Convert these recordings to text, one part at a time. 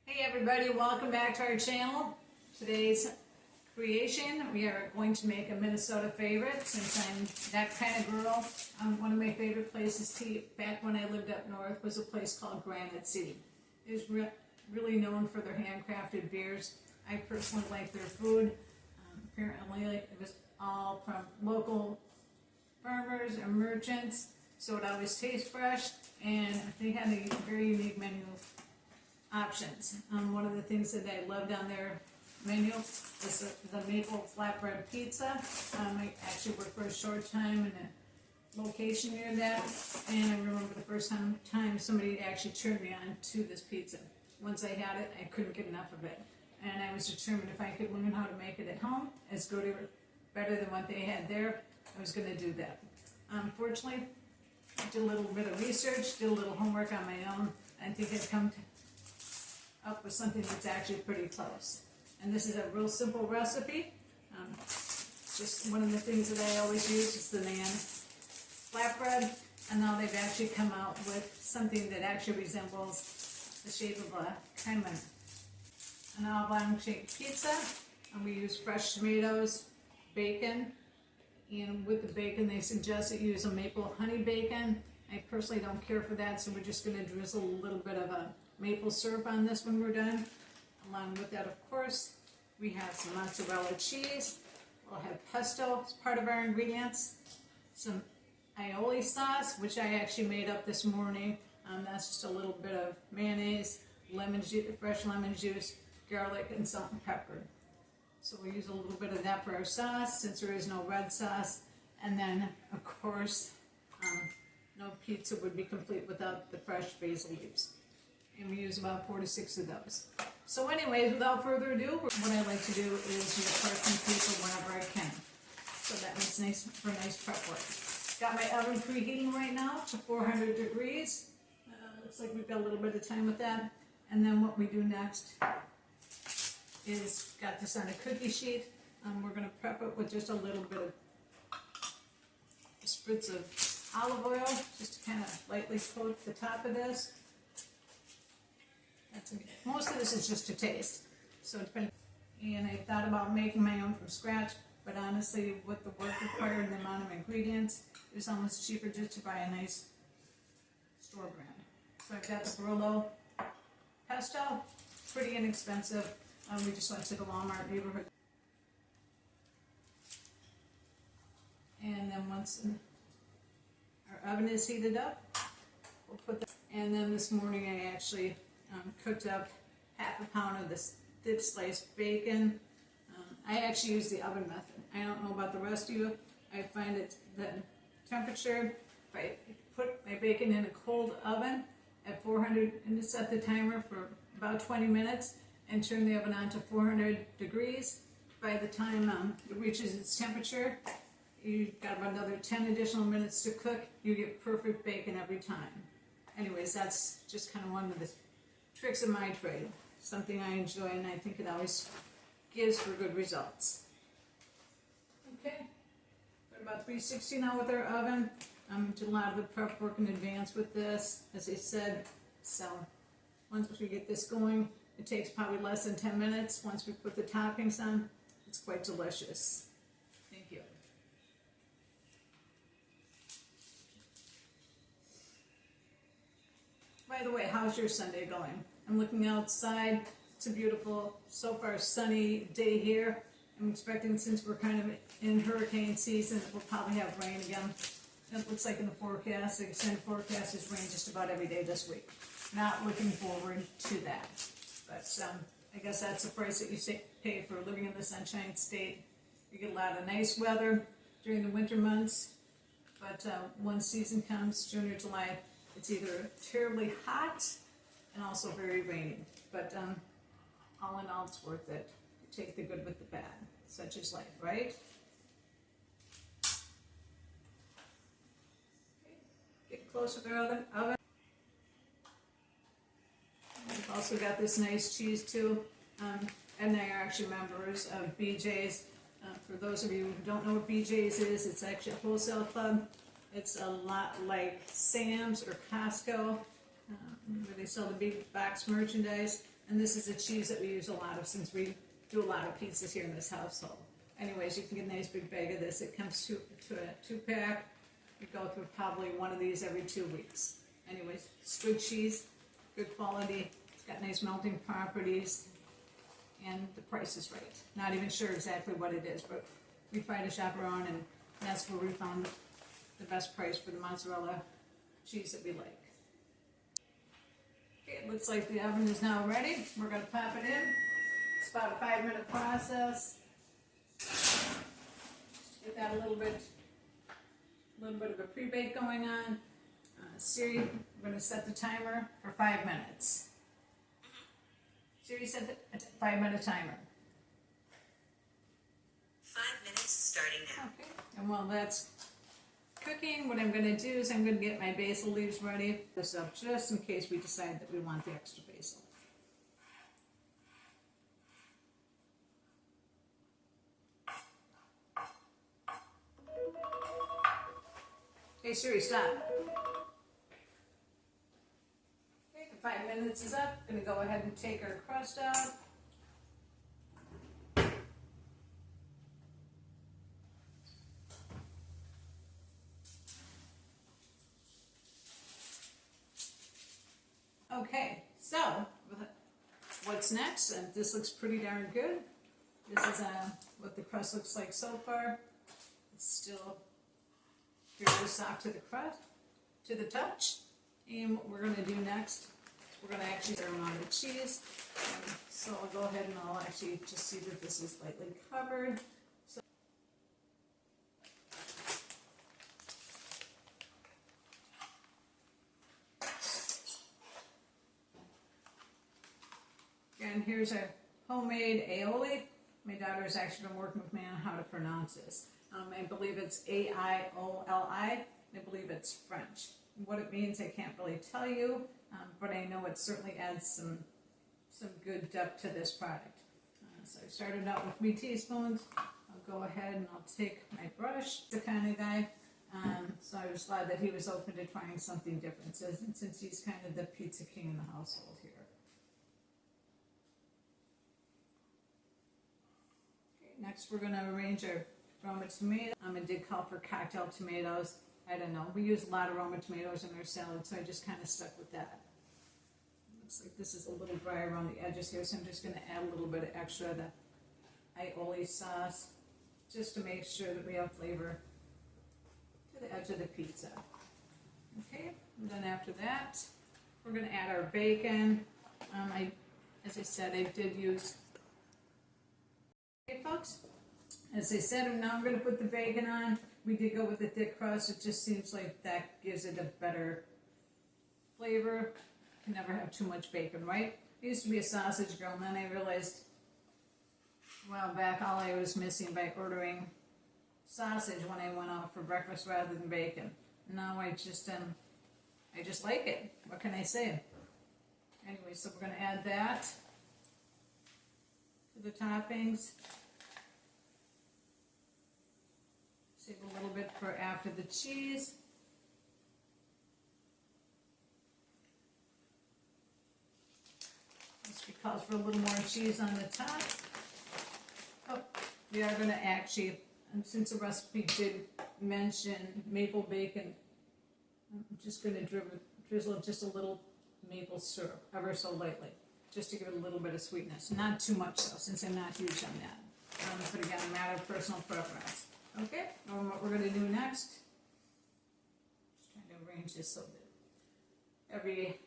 Hey everybody, welcome back to our channel. Today's creation, we are going to make a Minnesota favorite. Since I'm that kind of girl, one of my favorite places to eat back when I lived up north was a place called Granite City. It was really known for their handcrafted beers. I personally like their food. Apparently it was all from local farmers and merchants, so it always tastes fresh, and they had a very unique menu options. One of the things that I loved on their menu was the maple flatbread pizza. I actually worked for a short time in a location near that, and I remember the first time somebody actually turned me on to this pizza. Once I had it, I couldn't get enough of it, and I was determined if I could learn how to make it at home as good or better than what they had there, I was going to do that. Fortunately, I did a little bit of research, did a little homework on my own. I think I'd come up with something that's actually pretty close. And this is a real simple recipe. Just one of the things that I always use is the naan flatbread, and now they've actually come out with something that actually resembles the shape of a kind of an oblong shaped pizza. And we use fresh tomatoes, bacon, and with the bacon they suggest that you use a maple honey bacon. I personally don't care for that, so we're just going to drizzle a little bit of a maple syrup on this when we're done. Along with that, of course, we have some mozzarella cheese. We'll have pesto as part of our ingredients. Some aioli sauce, which I actually made up this morning. That's just a little bit of mayonnaise, lemon juice, fresh lemon juice, garlic, and salt and pepper. So we'll use a little bit of that for our sauce, since there is no red sauce. And then, of course, no pizza would be complete without the fresh basil leaves. And we use about 4 to 6 of those. So anyways, without further ado, what I like to do is use parchment paper whenever I can. So that makes nice for nice prep work. Got my oven preheating right now to 400 degrees. Looks like we've got a little bit of time with that. And then what we do next is, got this on a cookie sheet. We're going to prep it with just a little bit of a spritz of olive oil, just to kind of lightly coat the top of this. Most of this is just to taste, so it's been, and I thought about making my own from scratch, but honestly, with the work required and the amount of ingredients, it was almost cheaper just to buy a nice store brand. So I've got the Brillo pesto, pretty inexpensive. We just went to the Walmart neighborhood. And then once our oven is heated up, we'll put that. And then this morning I actually cooked up half a pound of this thick sliced bacon. I actually use the oven method. I don't know about the rest of you. I find it the temperature, if I put my bacon in a cold oven at 400 and set the timer for about 20 minutes and turn the oven on to 400 degrees, by the time it reaches its temperature, you've got about another 10 additional minutes to cook. You get perfect bacon every time. Anyways, that's just kind of one of the tricks of my trade, something I enjoy, and I think it always gives for good results. Okay, we're about 360 now with our oven. Did a lot of the prep work in advance with this, as I said. So once we get this going, it takes probably less than 10 minutes. Once we put the toppings on, it's quite delicious. Thank you. By the way, how's your Sunday going? I'm looking outside. It's a beautiful, so far sunny day here. I'm expecting, since we're kind of in hurricane season, we'll probably have rain again. It looks like in the forecast, the extended forecast is rain just about every day this week. Not looking forward to that. But I guess that's the price that you pay for living in the Sunshine State. You get a lot of nice weather during the winter months, but when season comes, June or July, it's either terribly hot and also very rainy. But all in all, it's worth it. You take the good with the bad. Such is life, right? Okay. Get close with our oven. We've also got this nice cheese too, and they are actually members of BJ's. For those of you who don't know what BJ's is, it's actually a wholesale club. It's a lot like Sam's or Costco, where they sell the big box merchandise. And this is a cheese that we use a lot of since we do a lot of pizzas here in this household. Anyways, you can get a nice big bag of this. It comes to a 2-pack. We go through probably one of these every 2 weeks. Anyways, it's good cheese, good quality. It's got nice melting properties, and the price is right. Not even sure exactly what it is, but we try to shop around, and that's where we found the best price for the mozzarella cheese that we like. Okay, it looks like the oven is now ready. We're going to pop it in. It's about a 5-minute process. Just get that a little bit of a pre-bake going on. Siri, we're going to set the timer for 5 minutes. Siri, set the 5-minute timer. 5 minutes starting now. Okay, and while that's cooking, what I'm going to do is I'm going to get my basil leaves ready. This up just in case we decide that we want the extra basil. Hey Siri, stop. Okay, the 5 minutes is up. I'm going to go ahead and take our crust out. Okay, so what's next? And this looks pretty darn good. This is what the crust looks like so far. It's still very soft to the crust, to the touch. And what we're going to do next, we're going to actually stir on the cheese. So I'll go ahead and I'll actually just see that this is lightly covered. So and here's our homemade aioli. My daughter has actually been working with me on how to pronounce this. I believe it's A-I-O-L-I. I believe it's French. What it means I can't really tell you, but I know it certainly adds some good depth to this product. So I started out with 3 teaspoons. I'll go ahead and I'll take my brush, the kind of guy. So I was glad that he was open to trying something different, since he's kind of the pizza king in the household here. Okay, next we're going to arrange our Roma tomato. I did call for cocktail tomatoes. I don't know. We use a lot of Roma tomatoes in our salad, so I just kind of stuck with that. Looks like this is a little dry around the edges here, so I'm just going to add a little bit of extra of the aioli sauce, just to make sure that we have flavor to the edge of the pizza. Okay, and then after that, we're going to add our bacon. As I said, I did use. Okay, folks. As I said, now I'm going to put the bacon on. We did go with the thick crust. It just seems like that gives it a better flavor. You can never have too much bacon, right? I used to be a sausage girl, and then I realized a while back all I was missing by ordering sausage when I went out for breakfast rather than bacon. Now I just like it. What can I say? Anyway, so we're going to add that to the toppings. Save a little bit for after the cheese. This calls for a little more cheese on the top. Oh, we are going to actually, since the recipe did mention maple bacon, I'm just going to drizzle just a little maple syrup, ever so lightly, just to give it a little bit of sweetness. Not too much though, since I'm not huge on that. But again, a matter of personal preference. Okay, and what we're going to do next, just trying to arrange this so that every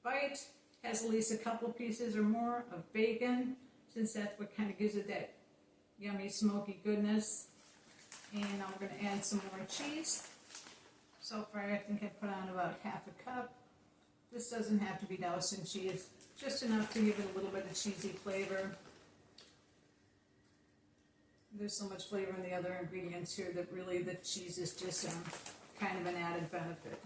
bite has at least a couple pieces or more of bacon, since that's what kind of gives it that yummy, smoky goodness. And now we're going to add some more cheese. So far, I think I put on about half a cup. This doesn't have to be doused in cheese, just enough to give it a little bit of cheesy flavor. There's so much flavor in the other ingredients here that really the cheese is just kind of an added benefit.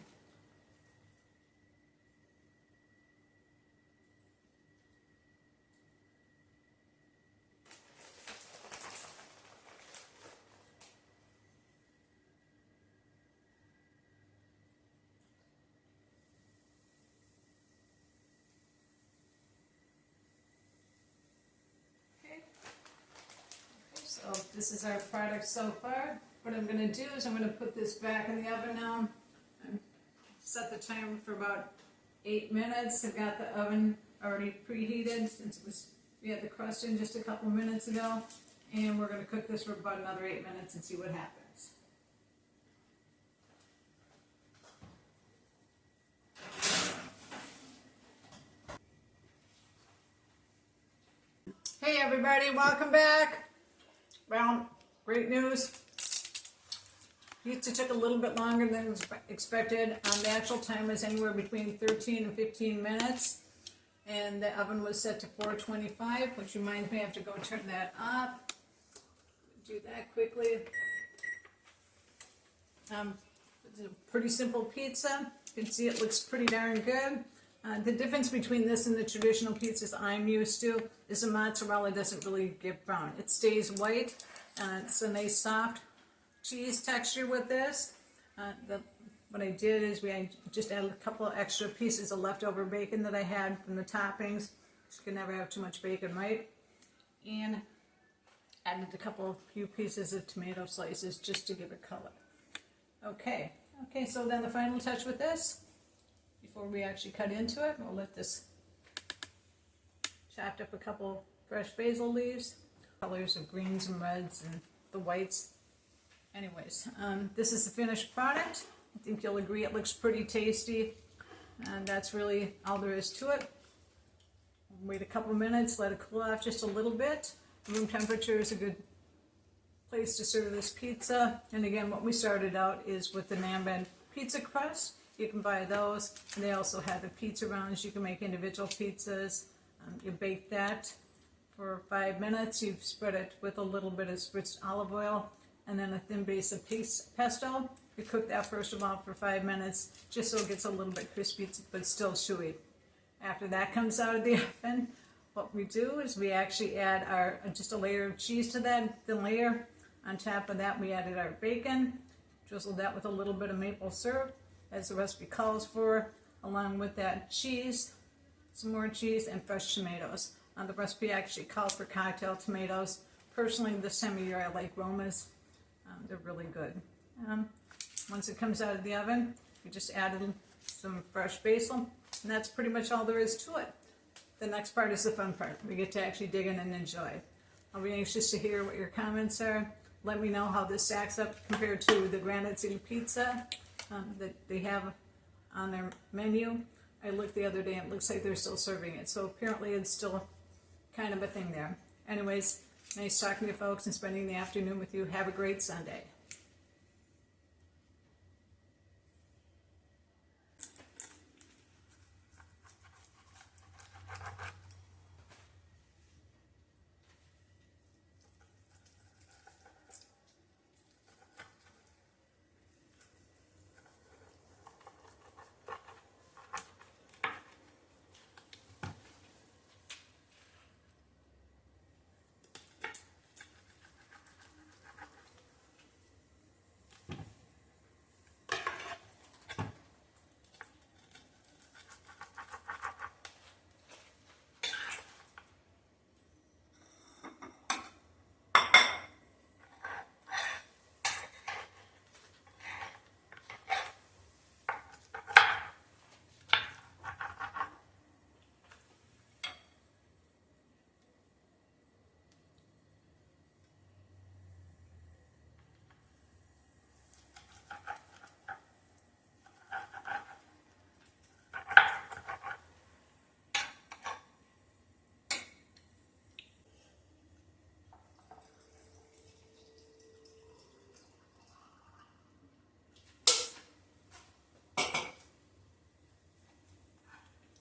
This is our product so far. What I'm going to do is I'm going to put this back in the oven now. Set the timer for about 8 minutes. I've got the oven already preheated since we had the crust in just a couple minutes ago. And we're going to cook this for about another 8 minutes and see what happens. Hey everybody, welcome back. Well, great news. Pizza took a little bit longer than expected. The actual time was anywhere between 13 and 15 minutes. And the oven was set to 425, which reminds me I have to go turn that off. Do that quickly. It's a pretty simple pizza. You can see it looks pretty darn good. The difference between this and the traditional pizzas I'm used to is the mozzarella doesn't really get brown. It stays white. It's a nice soft cheese texture with this. What I did is I just added a couple of extra pieces of leftover bacon that I had from the toppings. You can never have too much bacon, right? And added a few pieces of tomato slices just to give it color. Okay, so then the final touch with this, before we actually cut into it, we'll let this chopped up a couple fresh basil leaves, colors of greens and reds and the whites. Anyways, this is the finished product. I think you'll agree it looks pretty tasty, and that's really all there is to it. Wait a couple minutes, let it cool off just a little bit. Room temperature is a good place to serve this pizza. And again, what we started out is with the naan bread pizza crust. You can buy those, and they also have the pizza rounds. You can make individual pizzas. You bake that for 5 minutes. You spread it with a little bit of spritzed olive oil and then a thin base of pesto. You cook that first of all for 5 minutes just so it gets a little bit crispy but still chewy. After that comes out of the oven, what we do is we actually add just a layer of cheese to that thin layer. On top of that we added our bacon, drizzled that with a little bit of maple syrup as the recipe calls for, along with that cheese, some more cheese, and fresh tomatoes. The recipe actually called for cocktail tomatoes. Personally, this time of year I like Romas. They're really good. Once it comes out of the oven, we just added some fresh basil, and that's pretty much all there is to it. The next part is the fun part. We get to actually dig in and enjoy. I'll be anxious to hear what your comments are. Let me know how this stacks up compared to the granite city pizza that they have on their menu. I looked the other day and it looks like they're still serving it, so apparently it's still kind of a thing there. Anyways, nice talking to you folks and spending the afternoon with you. Have a great Sunday.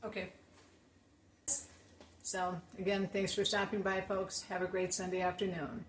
Okay. So, again, thanks for stopping by, folks. Have a great Sunday afternoon.